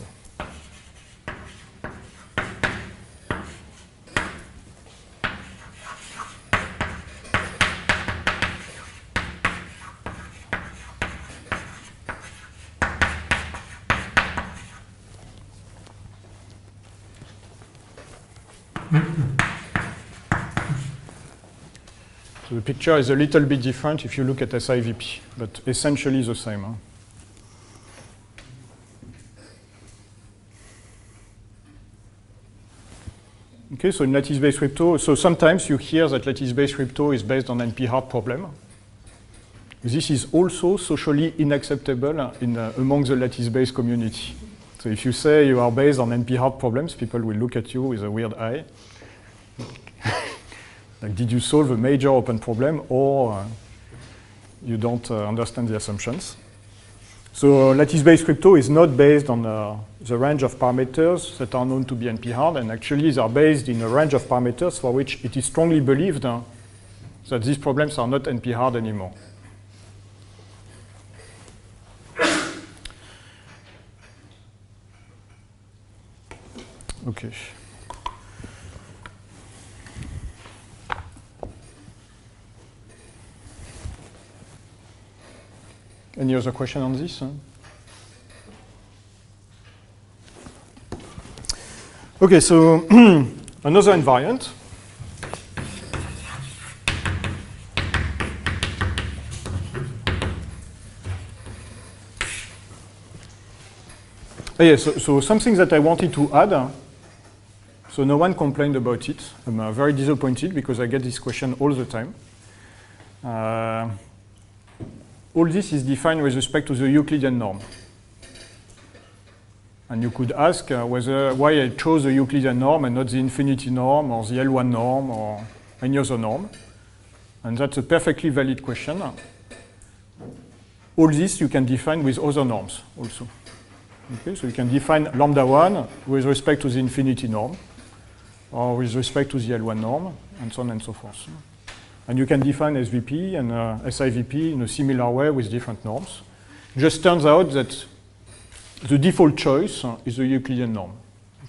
So the picture is a little bit different if you look at SIVP, but essentially the same. Okay, so in lattice-based crypto, so sometimes you hear that lattice-based crypto is based on NP-hard problem. This is also socially unacceptable among the lattice-based community. So if you say you are based on NP-hard problems, people will look at you with a weird eye. Like, did you solve a major open problem, or you don't understand the assumptions? So lattice-based crypto is not based on the range of parameters that are known to be NP-hard, and actually they are based in a range of parameters for which it is strongly believed that these problems are not NP-hard anymore. Okay. Any other question on this? Okay, so another invariant. So something that I wanted to add. So no one complained about it. I'm very disappointed because I get this question all the time. All this is defined with respect to the Euclidean norm. And you could ask why I chose the Euclidean norm and not the infinity norm or the L1 norm or any other norm. And that's a perfectly valid question. All this you can define with other norms also. Okay, so you can define lambda 1 with respect to the infinity norm or with respect to the L1 norm. and so on and so forth. And you can define SVP and SIVP in a similar way with different norms. It just turns out that the default choice is the Euclidean norm.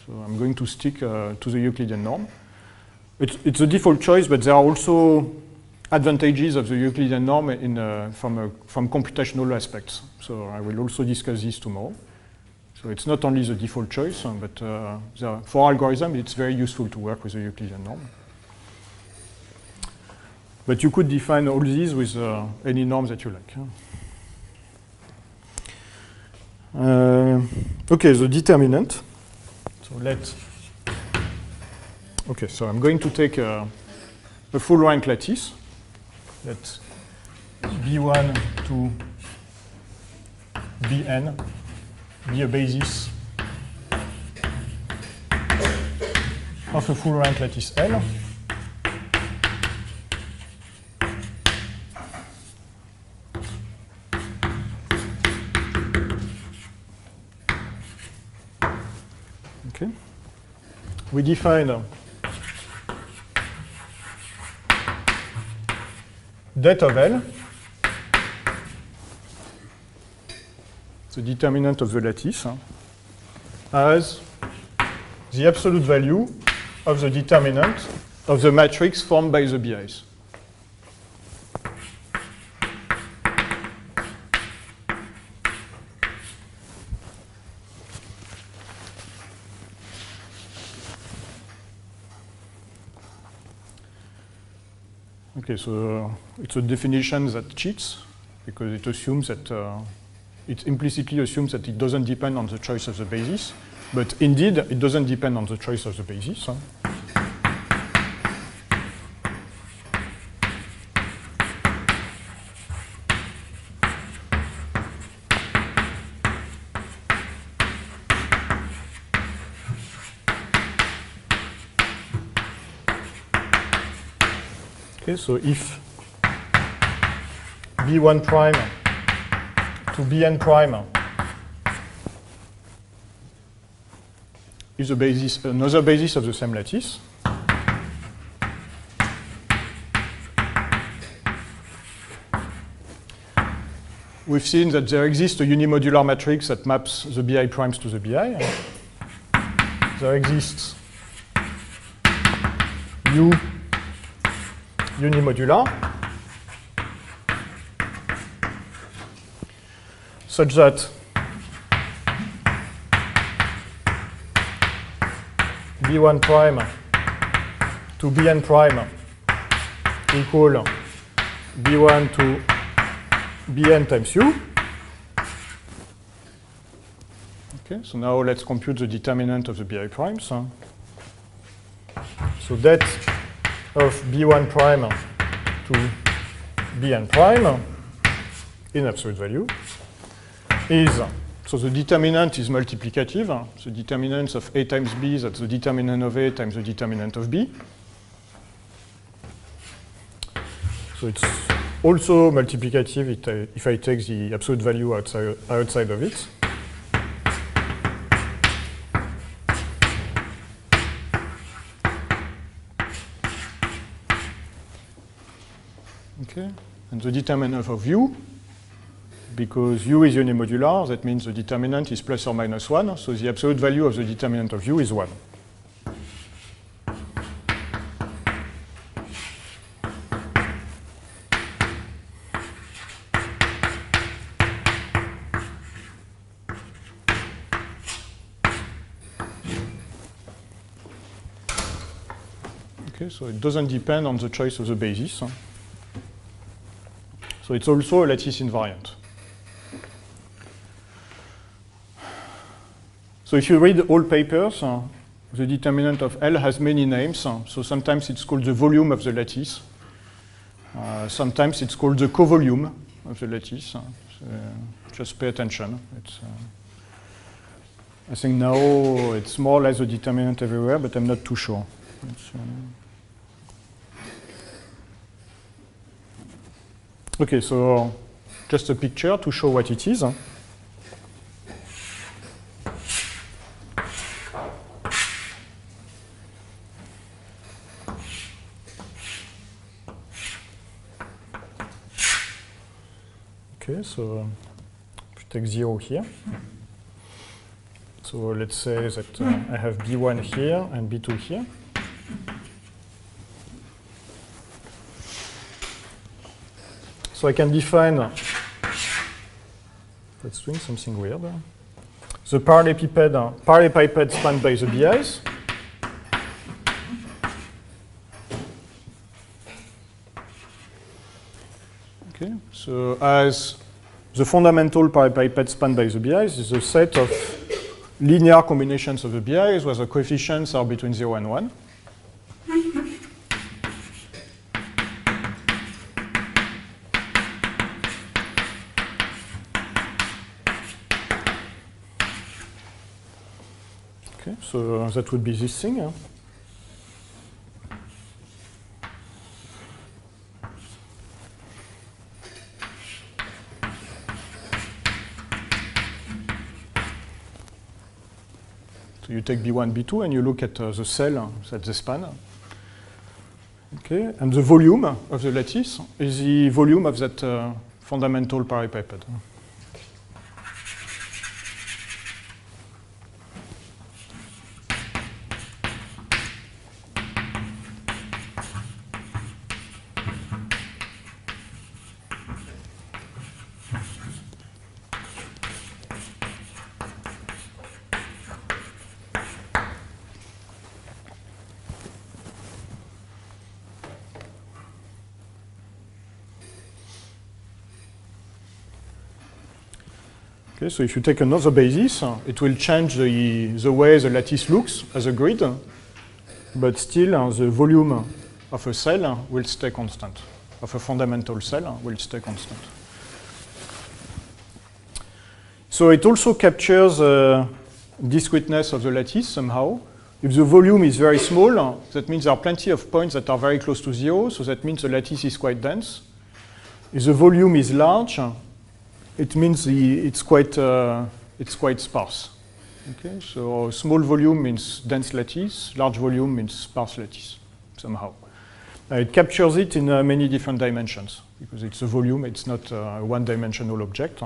So I'm going to stick to the Euclidean norm. It's a default choice, but there are also advantages of the Euclidean norm from computational aspects. So I will also discuss this tomorrow. So it's not only the default choice, but for algorithms, it's very useful to work with the Euclidean norm. But you could define all these with any norm that you like. Okay, the determinant. So I'm going to take a full rank lattice. Let B1 to Bn be a basis of a full rank lattice L. Okay. We define det of L, the determinant of the lattice, as the absolute value of the determinant of the matrix formed by the BIs. Okay, so it's a definition that cheats because it assumes that it implicitly assumes that it doesn't depend on the choice of the basis, but indeed it doesn't depend on the choice of the basis. Okay, so if B1 prime to Bn prime is a basis, another basis of the same lattice, we've seen that there exists a unimodular matrix that maps the Bi primes to the Bi. There exists U unimodular such that B1 prime to Bn prime equal B1 to Bn times U. Okay, so now let's compute the determinant of the Bi primes. So that of B1 prime to Bn prime in absolute value is, so the determinant is multiplicative. The determinant of A times B, that's the determinant of A times the determinant of B. So it's also multiplicative if I take the absolute value outside of it. Okay, and the determinant of U, because U is unimodular, that means the determinant is plus or minus 1, so the absolute value of the determinant of U is 1. Okay, so it doesn't depend on the choice of the basis. So it's also a lattice invariant. So if you read all papers, the determinant of L has many names. So sometimes it's called the volume of the lattice. Sometimes it's called the covolume of the lattice. So just pay attention. I think now it's more or less the determinant everywhere, but I'm not too sure. Okay, so just a picture to show what it is. so we take 0 here. So let's say that I have B1 here and B2 here. So I can define, that's doing something weird. The parallelepiped spanned by the BIs. Okay, so as the fundamental parallelepiped spanned by the BIs is a set of linear combinations of the BIs where the coefficients are between 0 and 1. Okay, so that would be this thing. So you take B1, B2, and you look at the cell that they span. Okay, and the volume of the lattice is the volume of that fundamental parallelepiped. Okay, so if you take another basis, it will change the way the lattice looks as a grid, but still the volume of a cell will stay constant, of a fundamental cell will stay constant. So it also captures the discreteness of the lattice somehow. If the volume is very small, that means there are plenty of points that are very close to 0, so that means the lattice is quite dense. If the volume is large, it means it's quite sparse. Okay, so small volume means dense lattice, large volume means sparse lattice, somehow. It captures it in many different dimensions, because it's a volume, it's not a one-dimensional object.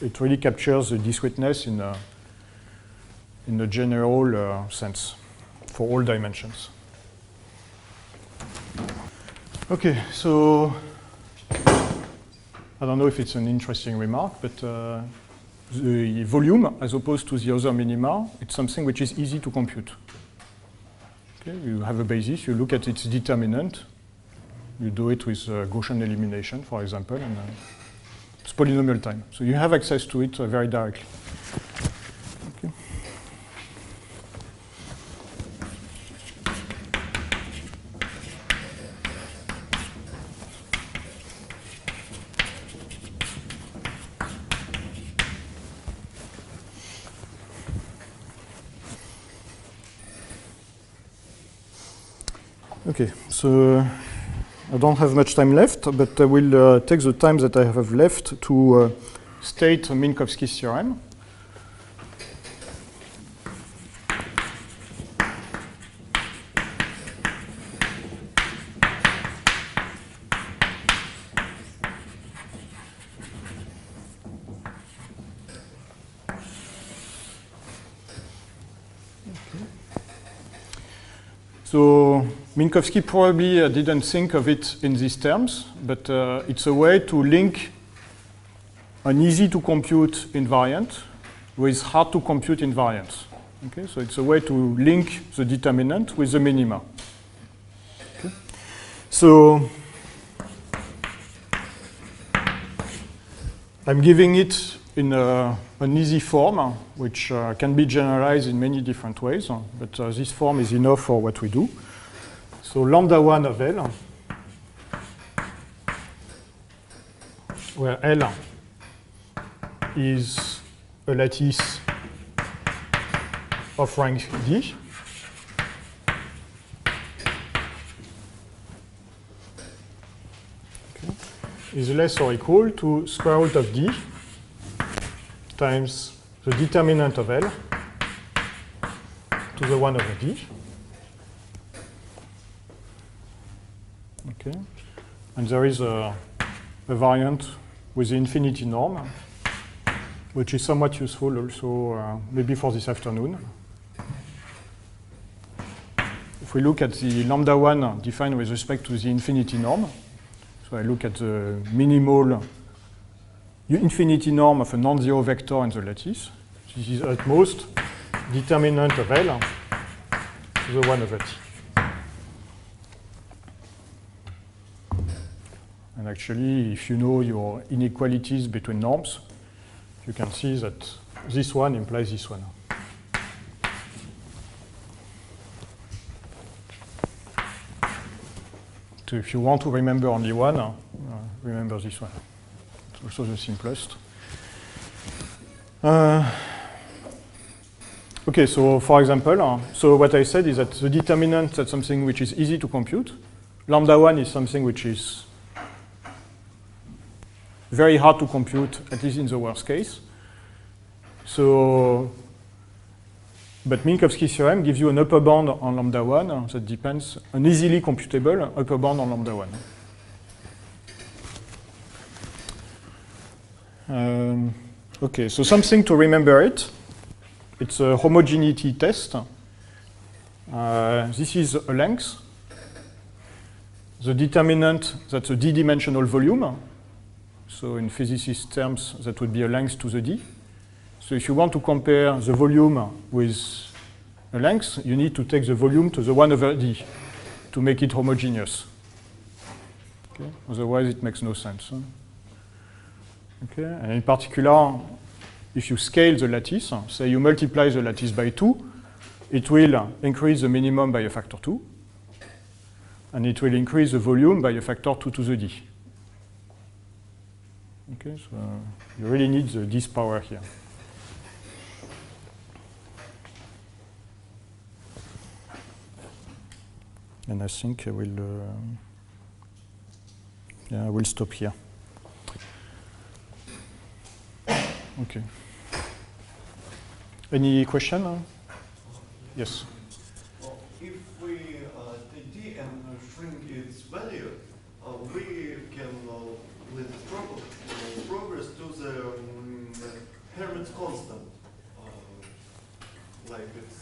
It really captures the discreteness in a general sense, for all dimensions. Okay, so I don't know if it's an interesting remark, but the volume, as opposed to the other minima, it's something which is easy to compute. Okay, you have a basis, you look at its determinant, you do it with Gaussian elimination, for example, and it's polynomial time. So you have access to it very directly. Okay. Okay, so I don't have much time left, but I will take the time that I have left to state Minkowski's theorem. So Minkowski probably didn't think of it in these terms, but it's a way to link an easy-to-compute invariant with hard-to-compute invariants. Okay, so it's a way to link the determinant with the minima. Okay. So I'm giving it in an easy form, which can be generalized in many different ways, but this form is enough for what we do. So lambda 1 of L, where L is a lattice of rank D. Okay. Is less or equal to square root of D times the determinant of L to the 1 over D. Okay. And there is a variant with the infinity norm, which is somewhat useful also maybe for this afternoon. If we look at the lambda 1 defined with respect to the infinity norm, so I look at the minimal infinity norm of a non-zero vector in the lattice. This is at most determinant of L to the 1 over t. And actually, if you know your inequalities between norms, you can see that this one implies this one. So if you want to remember only one, remember this one. It's also the simplest. Okay, so for example, so what I said is that the determinant, that's something which is easy to compute. Lambda 1 is something which is very hard to compute, at least in the worst case. So, but Minkowski theorem gives you an upper bound on lambda 1 that depends, an easily computable upper bound on lambda 1. Okay, so something to remember it. It's a homogeneity test. This is a length. The determinant, that's a d-dimensional volume. So in physicist terms, that would be a length to the d. So if you want to compare the volume with a length, you need to take the volume to the 1 over d to make it homogeneous. Okay? Otherwise, it makes no sense. Okay? And in particular, if you scale the lattice, say you multiply the lattice by 2, it will increase the minimum by a factor 2, and it will increase the volume by a factor 2 to the d. Okay, so you really need this power here. And I think I will, I will stop here. Okay. Any question? Yes. Well, if we take d and shrink its value, we can progress to the Hermite constant, like it's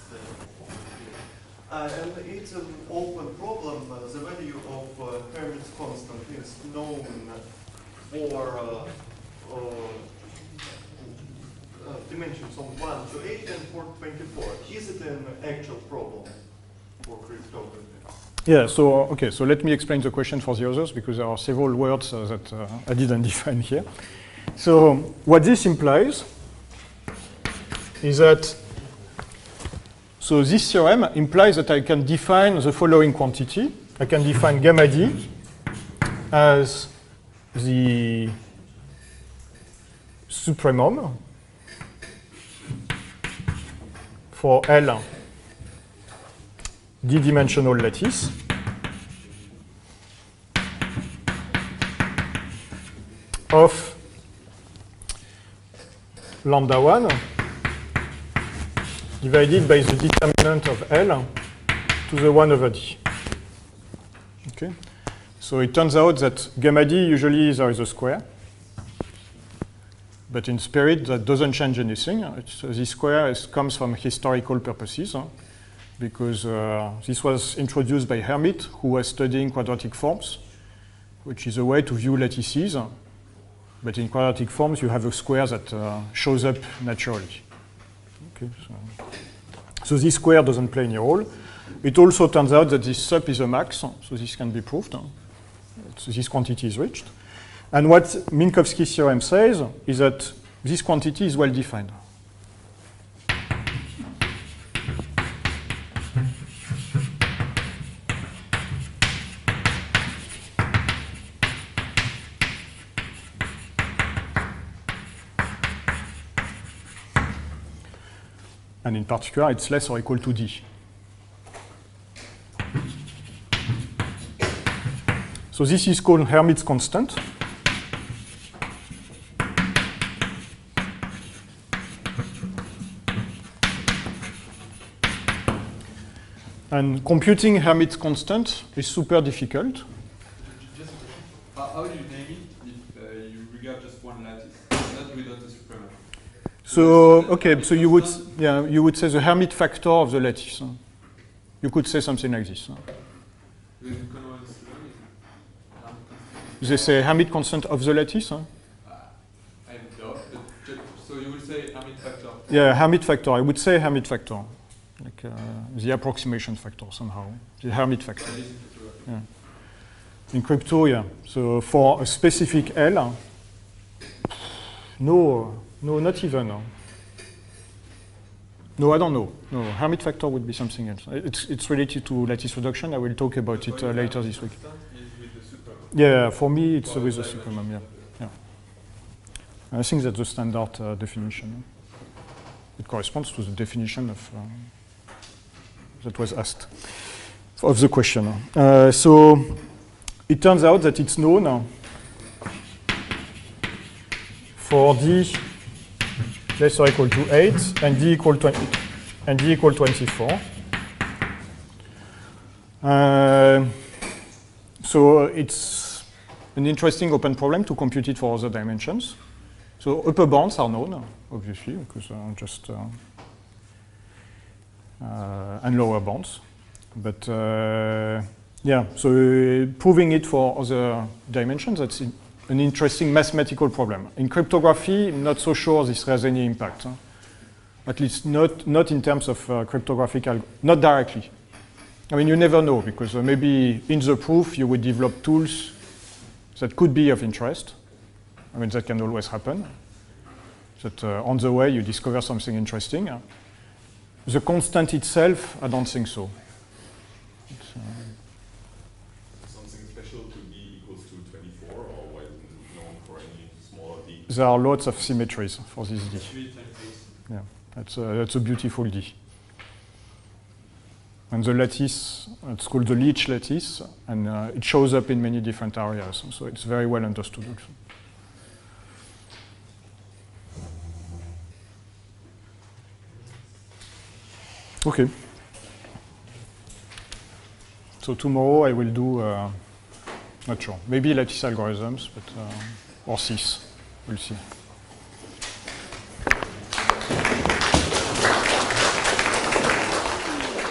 and it's an open problem. The value of Hermite constant is known for dimensions of 1 to 8 and 4 to 24. Is it an actual problem for cryptography? Yeah, so, okay, so let me explain the question for the others because there are several words that I didn't define here. So what this implies is that, so this theorem implies that I can define the following quantity. I can define gamma d as the supremum for L d-dimensional lattice of lambda 1 divided by the determinant of L to the 1 over d. Okay? So it turns out that gamma d usually there is a square. But in spirit, that doesn't change anything. This square comes from historical purposes, because this was introduced by Hermite, who was studying quadratic forms, which is a way to view lattices. But in quadratic forms, you have a square that shows up naturally. Okay, so this square doesn't play any role. It also turns out that this sup is a max, so this can be proved. So this quantity is reached. And what Minkowski theorem says is that this quantity is well defined. And in particular, it's less or equal to d. So this is called Hermite's constant. And computing Hermite's constant is super difficult. Just a question. How do you name it if you regard just So, okay, so you would say the Hermite factor of the lattice. You could say something like this. They say Hermite constant of the lattice. I doubt, but so you will say Hermite factor. Yeah, Hermite factor. I would say Hermite factor, like the approximation factor somehow. The Hermite factor. Yeah. In crypto, yeah. So for a specific L, no, not even. No, I don't know. No, Hermite factor would be something else. It's related to lattice reduction. I will talk about it later this week. Yeah, for me, it's with the supermom, yeah. I think that's the standard definition. It corresponds to the definition of that was asked of the question. So it turns out that it's known for D less or equal to 8 and D equal to 24. So it's an interesting open problem to compute it for other dimensions. So upper bounds are known, obviously, because just and lower bounds. But yeah, so proving it for other dimensions, that's an interesting mathematical problem. In cryptography, I'm not so sure this has any impact. At least not in terms of cryptographic not directly. I mean, you never know, because maybe in the proof you would develop tools that could be of interest. I mean, that can always happen. That on the way you discover something interesting. The constant itself, I don't think so. Something special to D equals to 24, or why isn't it known for any smaller D? There are lots of symmetries for this D. 3 times 8. Yeah, that's a beautiful D. And the lattice, it's called the Leech lattice, and it shows up in many different areas, so it's very well understood also. Okay. So tomorrow I will do, not sure, maybe lattice algorithms, but or SIS, we'll see.